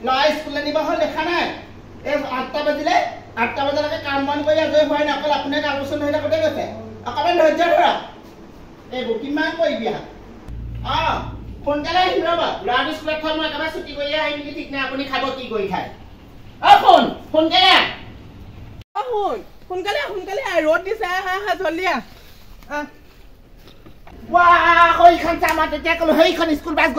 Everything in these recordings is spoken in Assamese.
লয় স্কুলে নিব হল দেখা নাই এই 8টা বাজিলে 8টা বজালৈকে কাম বন কৰি আজৰি হোৱাই নাই অকল আপুনি আলোচনা হৈ থাকোঁতে গৈছে অকণমান ধৈৰ্য ধৰক এইবোৰ কিমান কৰিবি সোনকালে আহিম ৰ'ব ল'ৰাটো স্কুলত থৈ মই একেবাৰে ছুটি কৰি আহিম নেকি ঠিক নাই আপুনি খাব কি কৰি খায় সোনকালে সোনকালে সোনকালে ৰ'দ দিছে হা জলদি সেইখন চামাৰ তেতিয়া ক'লো সেইখন স্কুল বাছ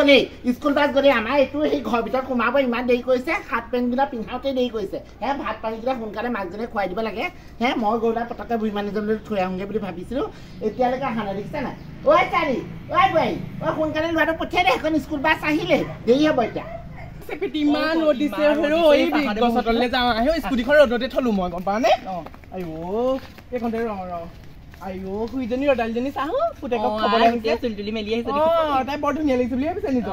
গ'লেই আমাৰ এইটো সেই ঘৰৰ ভিতৰত সোমাব ইমান দেৰি কৰিছে হাত পেণ্টকেইটা পিন্ধাওঁতে দেৰি কৰিছে ভাত পানীকেইটা সোনকালে মাকজনীয়ে খুৱাই দিব লাগে মই গ'লে পটককৈ বুঢ়ী মানুহজনলৈ থৈ আহোঁগৈ বুলি ভাবিছিলোঁ এতিয়ালৈকে অহা নাই দেখিছে নাই চাৰি বোৱাৰী সোনকালে ল'ৰাটো পঠিয়াই দে সেইখন স্কুল বাছ আহিলে দেৰি হ'ব এতিয়া ইমান ৰ'দ দিছে গছৰ তললৈ যাওঁ স্কুটিখন ৰ'দতে থলো মই গম পাওঁ নে এইখনতে আইও খুইজনী ৰদালিজনী চাহো পুতেকক খবৰ আহিছে চুলতুলি মেলি আহিছে তাই বৰ ধুনীয়া লাগিছে বুলি ভাবিছে নিজকে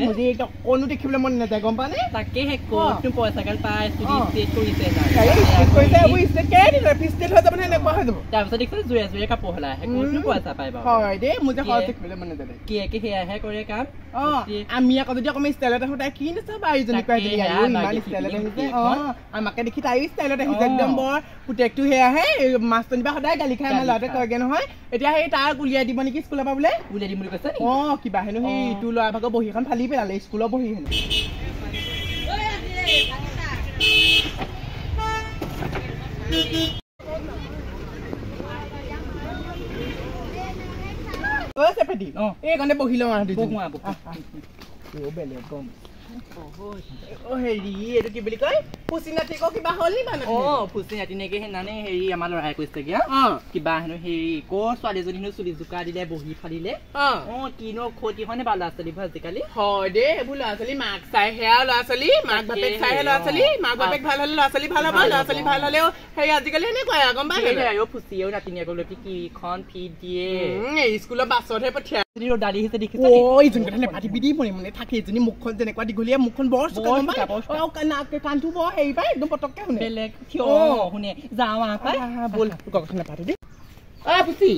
মুজি কোনো দেখিবলৈ মন নাযায় গম পানে তাকে হে ক'ত পইচা কাল পাই স্কুটি ষ্টেট কৰিছে এইবোৰ ষ্টেট ষ্টেট হৈ যাব নে এনেকুৱা হৈ যাব তাৰপিছত দেখিছে জুয়ে কাপোৰ হলা ক'ত পইচা পাই বাৰু হয় দেই মুজি খৰচ দেখিবলৈ মন নাযায় কি সেয়াহে কৰে কাম আমি আকৌ যদি অকণমান ষ্টাইলত আহোঁ তাই কি নাচাব বাৰীজনী কয় ইমান ষ্টাইলত আহিছে আমাকে দেখি তাইও ষ্টাইলত আহিছে একদম বৰ পুতেকটো সেয়াহে মাষ্টৰনিবা সদায় গালি খাই আমাৰ ল'ৰাটোৱে কয়গে নহয় এতিয়া সেই তাক উলিয়াই দিব নেকি স্কুলৰ পৰা বোলে উলিয়াই দিম বুলি কৈছে কিবা হেনো সেই ইটো ল'ৰা ভাগৰ বহী এখন ফালি পেলালে স্কুলৰ বহী হেনো এইকণে বহি লওঁ বেলেগ গম হেৰি এইটো কি বুলি কয় ফুচি নাতিক কিবা হ'ল নি মানে ফুচি নাতি নেকি সেইদিনানে হেৰি আমাৰ ল'ৰাই কৈছে কিবা হেনো হেৰি ক'ৰ ছোৱালীজনী হেনো চুলি জোকা দিলে বহি ফালিলে কিনো ক্ষতি হয় নে বাৰু ল'ৰা ছোৱালীবোৰ আজিকালি হয় দেই এইবোৰ ল'ৰা ছোৱালী মাক চাই সেয়া ল'ৰা ছোৱালী মাক বাপেক চাইহে ল'ৰা ছোৱালী মাক বাপেক ভাল হ'লে ল'ৰা ছোৱালী ভাল হ'ব ল'ৰা ছোৱালী ভাল হ'লেও সেই আজিকালি এনেকুৱাই গম পাই ফুচিয়েও নাতিনীয়েকৰ লৈ কিখন ফিট দিয়ে স্কুলৰ বাছতহে পঠিয়াই ৰ'দালি আহিছে দেখিছে ইজনী কথা নেপাতি পিদি মনে মনে থাকে এজনী মুখখন যেনেকুৱা দীঘলীয়া মুখখন বৰ কাণটো বৰ হেৰি পাই একদম পটককে শুনে বেলেগ শুনে যাওঁ ব'ল কথা নেপাতো দেই পুচি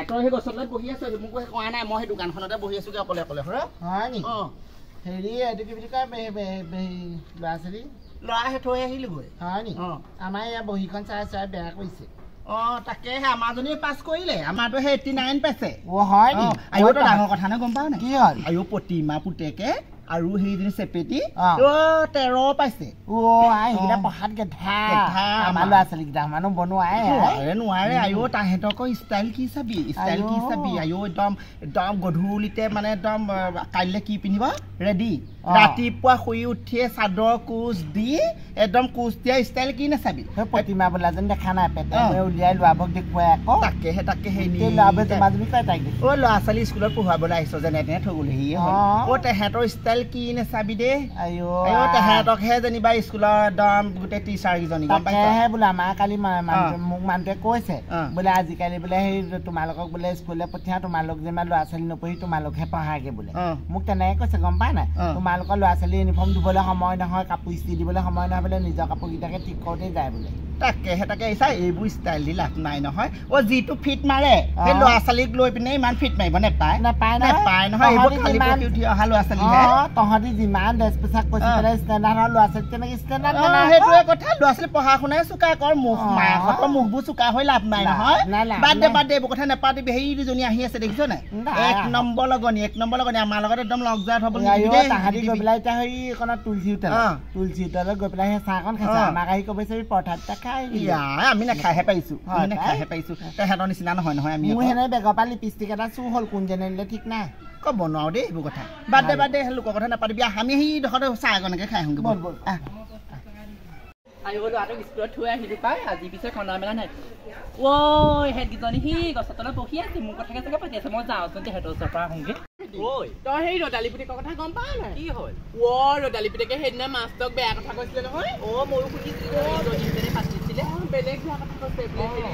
তই সেই গছত বহি আছ মোক কোৱা নাই মই সেই দোকানখনতে বহি আছোগে অকলে অকলে হয় নি হেৰি এইটো কি বুলি কয় ল'ৰা ছোৱালী ল'ৰা থৈ আহিলোগৈ হয় নি আমাৰ ইয়াৰ বহীখন চাই চাই বেয়া কৰিছে তাকে আমাৰজনী পাছ কৰিলে আমাৰতো সেই 89 পাইছে হয় নি আইওতো ডাঙৰ কথা নে গম পাৱ নে কি হ'ল আইও প্ৰতিমা পুতেকে আৰু সেইজনী চেপেটি 13 পাইছে সেইকেইটা পঢ়াত গেধা আমাৰ ল'ৰা ছোৱালীকেইটা মানুহ নোৱাৰে আইও তাহেঁতকৰ ষ্টাইল কি চাবি আইও একদম গধূলিতে মানে একদম কাইলৈ কি পিন্ধিব ৰেডি ৰাতিপুৱা শুই উঠিয়ে চাদৰ কোচ দি একদম কোচ দিয়া ষ্টাইল কি নাচাবি প্ৰতিমা বোলাজনী দেখা নাই পেটে উলিয়াই ল'ৰাবোৰক দেখুৱাই আকৌ তাকেহে ল'ৰা ছোৱালী স্কুলত পঢ়ুৱাবলৈ আহিছ যেনে তেনে থৈ গ'লেহি তেহেঁতৰ ষ্টাইল কি নাচাবি দে তেহেঁতকহে যেনিবা স্কুলৰ একদম গোটেই টিচাৰ কেইজনী গম পাইছে বোলে আমাৰ কালি মোক মানুহটোৱে কৈছে বোলে আজিকালি বোলে সেই তোমালোকক বোলে স্কুললৈ পঠিয়াওঁ তোমালোক যেনিবা ল'ৰা ছোৱালী নপঢ়ি তোমালোকহে পঢ়াগে বোলে মোক তেনেকে কৈছে গম পাই নাই তোমালোকৰ ল'ৰা ছোৱালী ইউনিফৰ্ম দিবলৈ সময় নহয় কাপোৰ ইস্ত্ৰি দিবলৈ সময় নহয় বোলে নিজৰ কাপোৰকেইটাকে ঠিক কৰোঁতেই যায় বোলে তাকে চাই এইবোৰ ষ্টাইল দি লাভ নাই নহয় যিটো ফিট মাৰে সেই ল'ৰা ছোৱালীক লৈ পিনে ইমান ফিট মাৰিব নাপায় নহয় এইবোৰ খালি পঢ়ি উঠি অহা ল'ৰা ছোৱালীহে তহঁতি যিমান ড্ৰেছ পোছাক কৈছে ষ্টেণ্ডাৰ্ড ল'ৰা ছোৱালী তেনেকে ষ্টেণ্ডাৰ্ড সেইটোৱে কথা ল'ৰা ছোৱালী পঢ়া শুনাই চোকা কৰ মাহঁতৰ মুখবোৰ চোকা হৈ লাভ নাই নহয় বাদ দে এইবোৰ কথা নাপাতিবি সেই দুজনী আহি আছে দেখিছ নাই এক নম্বৰ লগনী আমাৰ লগত একদম লগ যোৱা থব তাহাঁতি গৈ পেলাই এতিয়া সেই এইখনত তুলসী হোটেলত গৈ পেলাই সেই চাহকণ খাইছে আমাক আহি ক'ব বিচাৰি পৰঠাত আমি নাখাইহে পাৰিছো তেহেঁতৰ নিচিনা নহয় আমি মোৰ সেনে বেগৰ পৰা লিপষ্টিক এটা চুৰ হ'ল কোনজনে নিলে ঠিক নাই ক'ব নোৱাৰো দেই সেইবোৰ কথা বাদ দে লোকৰ কথা নাপাতিবি আমি সেই ডোখৰতে চাহ এখনকে খাই আহোঁগৈ ব'ল ল'ৰাটোক স্কুলত থৈ আহিলো পাই আজি পিছে খন্দা মেলা নাই হেঁতকেইজনী সি গছৰ তলত বহি আছে মোৰ কথাকে চাগে পাতি আছে মই যাওঁচোন তেহেঁতৰ ওচৰৰ পৰা আহোঁগৈ তই সেই ৰদালি পুতেকৰ কথা গম পাৱ নাই কি হ'ল ৰদালি পুতেকে সেইদিনা মাষ্টৰক বেয়া কথা কৈছিলে নহয় ময়ো শুনিছিলো পাতিছিলে বেলেগ বেয়া কথা কৈছে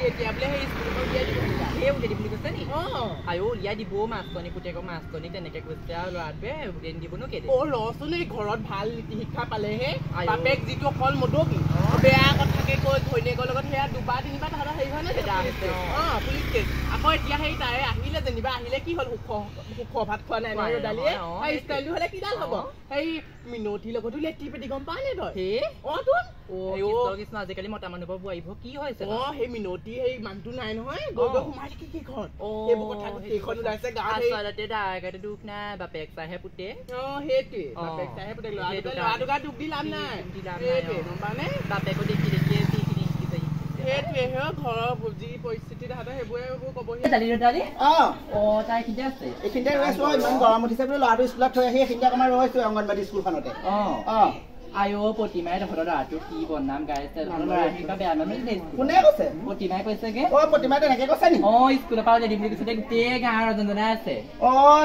এতিয়া বোলে সেই স্কুলৰ উলিয়াই দিব বুলি কৈছে নি উলিয়াই দিব মাষ্টৰনী পুতেকক মাষ্টৰনী তেনেকে কৈছে আৰু ল'ৰাটোৱে উলিয়াই দিব নো কেলে ল'ৰা ছোৱালী ঘৰত ভাল নীতি শিক্ষা পালেহে বাপেক যিটো অকল মদকি বেয়া কথা মাকে কৈ ঘৈণীয়েকৰ লগত সেয়া দুবাৰ তিনিবাৰ তাহাঁতৰ হেৰি হয় নে পুলিচ কেছ আকৌ এতিয়া সেই তাই আহিলে যেনিবা আহিলে কি হ'ল সুখ ভাত খোৱা নাই নহয় ৰদালিয়ে ষ্টাইলটো হ'লে কিডাল হ'ব সেই মিনতিৰ লগতো লেটি পেটি গম পাৱ নে তই কৃষ্ণ আজিকালি মতা মানুহবোৰ বোৱাৰিব কি হৈছে সেই মিনতি সেই মানুহটো নাই নহয় গৈ সোমাই থাকি কেইখন সেইবোৰ কথা গোটেইখন ওলাইছে আচলতে ডাইৰেক্ট দুখ নাই বাপেক চাহে পুতে সেইটোৱে বাপেক চাহে পুতে ল'ৰাটোকা দুখ দি লাভ নাই সেইটোৱে গম পাৱনে বাপেকো দেখি দেখি সেইটোৱে ঘৰৰ যি পৰিস্থিতি তাহাঁতৰ সেইবোৰে ক'বহি তাই এইখিনিতে আছে এইখিনিতে ৰৈছো ইমান গৰম উঠিছে বোলে ল'ৰাটো স্কুলত থৈ আহি এইখিনিতে অকণমান ৰৈছো অংগনবাদী স্কুলখনতে আয়ো প্ৰতিমাই তহঁতৰ ল'ৰাটো কি বদনাম গাইছে কোনে কৈছে প্ৰতিমাই কৈছেগে প্ৰতিমাই তেনেকে কৈছে নি স্কুলৰ পৰা উলিয়াই দিম বুলি কৈছে গোটেই গাঁৱৰ ৰজনজনাই আছে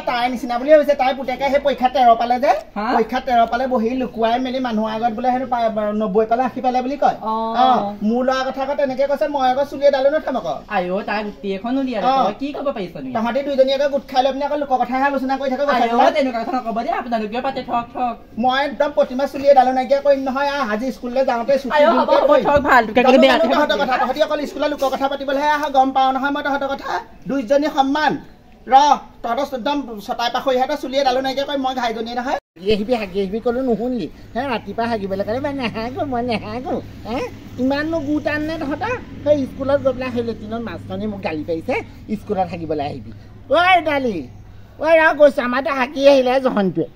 তাই নিচিনা বুলি ভাবিছে তাই পুতেকে সেই পৰীক্ষাত 13 পালে যে পৰীক্ষাত 13 পালে বহি লুকুৱাই মেলি মানুহৰ আগত বোলে হেনো 90 পালে 80 পালে বুলি কয় মোৰ ল'ৰা কথা আকৌ তেনেকে কৈছে মই আকৌ চুলি এডালো নথম আকৌ আয়ো তাই গোটেইখন উলিয়াই কি ক'ব পাৰিছ তহঁতি দুইজনী আকৌ গোট খাই লৈ পিনে আকৌ লোকৰ কথাহে আলোচনা কৰি থাকো তেনেকুৱা কথা নক'ব দেই আপোনালোকে পাতে ঠক ঠক মই একদম প্ৰতিমা চুলি এডালো নাইকিয়া কৰিম নহয় আজি স্কুললৈ যাওঁতে তহঁতি অকল স্কুলৰ লোকৰ কথা পাতিবলৈহে আহ গম পাওঁ নহয় মই তহঁতৰ কথা দুইজনী সন্মান তহঁতৰ একদম ছটাই পাখৰিহঁতৰ চুলি এডালো নাইকিয়া কৰিম মই ঘাইজনী নহয় হাগি আহিবি ক'লো নুশুনিলি ৰাতিপুৱা হাগিবলৈ কাৰণে মই নাহাগো ইমাননো গোট আন নে তহঁতৰ সেই স্কুলত গৈ পেলাই সেই লেট্ৰিনত মাষ্টৰনী মোক গালি পাৰিছে স্কুলত হাগিবলৈ আহিবি ঐ ডালি ঐ গৈছো আমাৰ হাগি আহিলে জহনটোৱে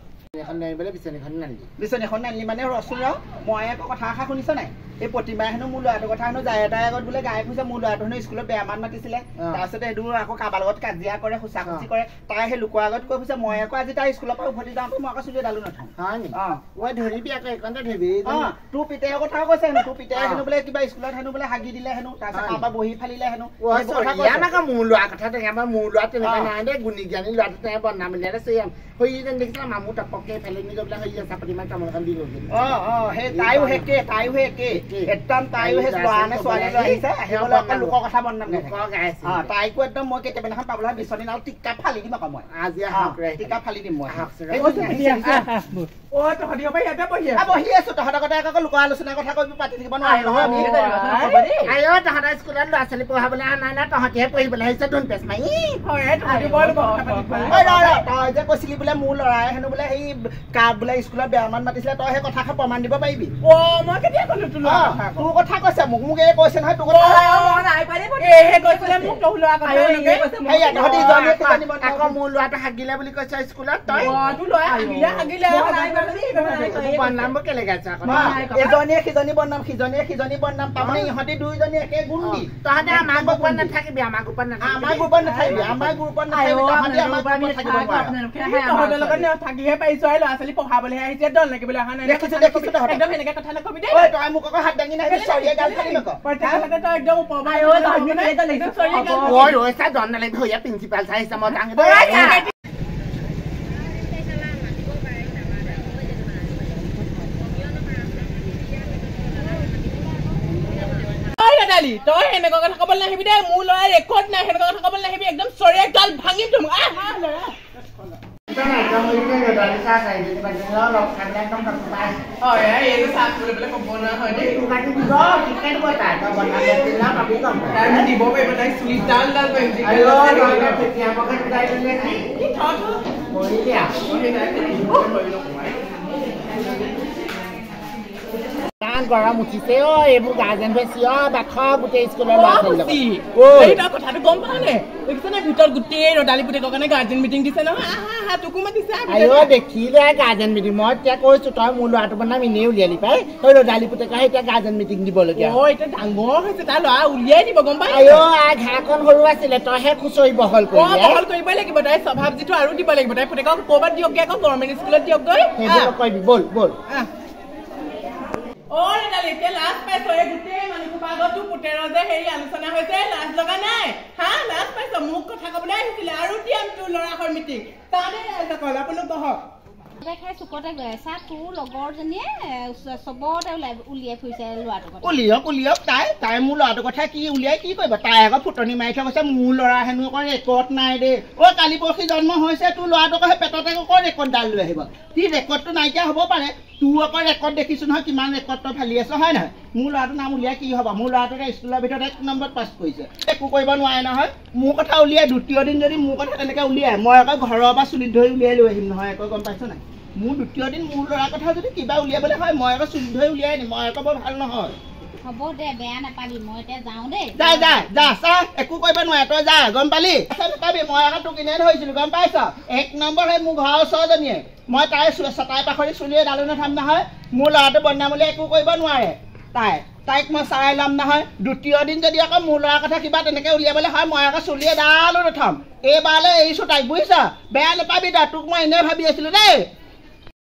বিচনীখন নানিলি মানে ৰচোন মই আকৌ কথা এষাৰ শুনিছ নাই এই প্ৰতিমাই হেনো মোৰ ল'ৰাটোৰ কথা হেনো যায় এটাই আগত বোলে গাই ফুৰিছে মোৰ ল'ৰাটো হেনো স্কুলত বেয়া মান মাতিছিলে তাৰপিছতে সেইটো আকৌ কাৰোবাৰ লগত কাজিয়া কৰে খুচা-খুচি কৰে তাই সেই লোকৰ আগত কৈ ফুৰিছে মই আকৌ আজি তাই স্কুলৰ পৰা উভতি যাওঁতে মই আকৌ চুলি এডালো নথওঁ ধৰিবি আকৌ এইকণতে ধৰিবি তোৰ পিতেকৰ কথাও কৈছে হেনো তোৰ পিতাই হেনো বোলে কিবা স্কুলত হেনো বোলে হাগি দিলে হেনো তাৰপিছত কাৰোবাৰ বহি ফালিলে হেনো মোৰ ল'ৰা কথা আমাৰ মোৰ ল'ৰা তেনেকুৱা নাই দেই গুণী জ্ঞানী ল'ৰাটো তেনেকৈ বদনাম উলিয়ালে হৈ যেন দেখিছিলে মামু টপককে ফালি নি গৈ পেলাই হৈ আছে প্ৰতিমাই তামোল এখন দি গ'ল সেই তাইও একে একদম তাইও সেই ছোৱালী আহিছে আহিবলৈ অকল লোকৰ কথা বদনাম গাইছে তাইকো একদম মই কেতিয়াবাদিনাখন পাবলৈ বিচনী নাও টিকা ফালি দিম আকৌ মই আজি টিকা ফালি দিম মই বহি আছো তহঁতৰ কথা আকৌ লোকৰ আলোচনাৰ কথা কৈ পাতি থাকিব নোৱাৰি নহয় তহঁতৰ স্কুলত ল'ৰা ছোৱালী পঢ়াবলৈ অহা নাই না তহঁতিহে পঢ়িবলৈ আহিছে ধুন পেচ মাৰি তই যে কৈছিলি বোলে মোৰ ল'ৰাই হেনো বোলে সেই বোলে স্কুলত বেয়া মান মাতিছিলে তই সেই কথা প্ৰমাণ দিব পাৰিবি মই কেতিয়া ক'লো তোৰ কথা কৈছে মোক এই কৈছে নহয় তোৰ কথা মোৰ ল'ৰাটো হাগিলে বুলি কৈছে স্কুলত তই বদনামবোৰ কেলে গাইছ এজনীয়ে সিজনী বদনাম সিজনীয়ে সিজনী বদনাম তাৰমানে ইহঁতি দুইজনী একে গুণী তহঁতে আমাৰ গ্ৰুপত নাথাকিবি আমাৰ গ্ৰুপত নাথাকিবি আমাৰ গ্ৰুপত থাকিহে পাৰিছো ল'ৰা ছোৱালী পঢ়াবলৈ আহিছে দল লাগিবলৈ অহা নাই একদম এনেকে কথা নকবি দেই তই মোক আকৌ হাত দাঙি নাই চৰিয়ে গাল খালি নকওঁ তই একদম জন নালাগিব প্ৰিন্সিপাল চাই আহিছে মই ডাঙৰ তই সেনেকুৱা কথা ক'বলৈ নাহিবি দেই মোৰ ল'ৰাই ৰেকৰ্ড নাই সেনেকুৱা কথা ক'বলৈ নাহিবি একদম চৰিয়ে গাল ভাঙিম তুমি গৰম উঠিছে এইবোৰ গাৰ্জেন বেছি বাখ গোটেই স্কুলৰ কথাটো গম পাওঁ নে দেখিছনে ভিতৰত গোটেই ৰদালি পুতেকৰ কাৰণে গাৰ্জেন মিটিং দিছে নহয় তোকো মাতিছে দেখিলে গাৰ্জেন মিটিং মই এতিয়া কৈছো তই মোৰ ল'ৰাটোৰ নাম এনেই উলিয়ালি পাই তই ৰদালি পুতেকাহে এতিয়া গাৰ্জেন মিটিং দিবলগীয়া এতিয়া ডাঙৰ হৈছে তাৰ ল'ৰা উলিয়াই দিব গম পাই ঘাঁহখন সৰু আছিলে তইহে খুচৰি বহল কৰিবই লাগিব তাই স্বভাৱ যিটো আৰু দিব লাগিব তাই পুতেকক ক'ৰবাত দিয়কগৈ আকৌ গভৰ্ণমেণ্ট স্কুলত দিয়কগৈ সেইবোৰ নকৰিবি বল এতিয়া লাজ পাইছ এই গোটেই মানুহৰ আগতো পুতেৰৰ যে হেৰি আলোচনা হৈছে লাজ লগা নাই লাজ পাইছ মোক কথা ক'বলৈ আহিছিলে আৰু দিয়াম তোৰ ল'ৰাৰ মিটিং তাতে আপুনি বহক চুকতে গৈ আছা তোৰ লগৰজনীয়ে চবতে উলিয়াই ফুৰিছে ল'ৰাটোক উলিয়াওক তাই মোৰ ল'ৰাটোৰ কথা কি উলিয়াই কি কৰিব তাই আকৌ ফুটনি মাৰি থৈ কৈছে মোৰ ল'ৰা হেনো আকৌ ৰেকৰ্ড নাই দেই কালি পৰহি জন্ম হৈছে তোৰ ল'ৰাটোক সেই পেটতে আকৌ ৰেকৰ্ড ডাল লৈ আহিব সি ৰেকৰ্ডটো নাইকিয়া হ'ব পাৰে তোৰ আকৌ ৰেকৰ্ড দেখিছোঁ নহয় কিমান ৰেকৰ্ড তই ফালি আছ হয় নহয় মোৰ ল'ৰাটোৰ নাম উলিয়াই কি হ'ব মোৰ ল'ৰাটোৱে স্কুলৰ ভিতৰত 1 নম্বৰত পাছ কৰিছে একো কৰিব নোৱাৰে নহয় মোৰ কথা উলিয়াই দ্বিতীয় দিন যদি মোৰ কথা তেনেকৈ উলিয়াই মই আকৌ ঘৰৰ পৰা চুলিত ধৰি উলিয়াই লৈ আহিম নহয় আকৌ গম পাইছ নাই মোৰ দ্বিতীয় দিন মোৰ ল'ৰাৰ কথা যদি কিবা উলিয়াবলৈ হয় মই আকৌ চুলিত ধৰি উলিয়াই আনিম মই আকৌ বৰ ভাল নহয় হ'ব দে বেয়া নাপাবি মই এতিয়া যাওঁ দেই যা চা একো কৰিব নোৱাৰে তই যা গম পালি নাপাবি মই আকৌ তোক এনেই ধৰিছিলোঁ গম পাইছ 1 নম্বৰ সেই মোৰ ঘৰৰ ওচৰজনীয়ে মই তাই চটাই পাখৰি চুলিয়ে ডালো নাথাম নহয় মোৰ ল'ৰাটো বদনামলৈ একো কৰিব নোৱাৰে তাইক মই চাই ল'ম নহয় দ্বিতীয় দিন যদি আকৌ মোৰ ল'ৰাৰ কথা কিবা তেনেকৈ উলিয়াবলৈ হয় মই আকৌ চুলিয়ে ডালো নথম এইবাৰলৈ এৰিছোঁ তাইক বুজিছ বেয়া নাপাবি তই তোক মই এনেই ভাবি আছিলোঁ দেই